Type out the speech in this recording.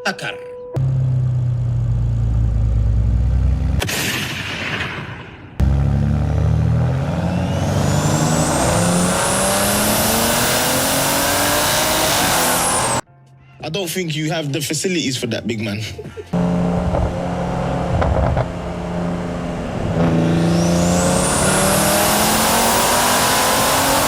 Akar. I don't think you have the facilities for that, big man.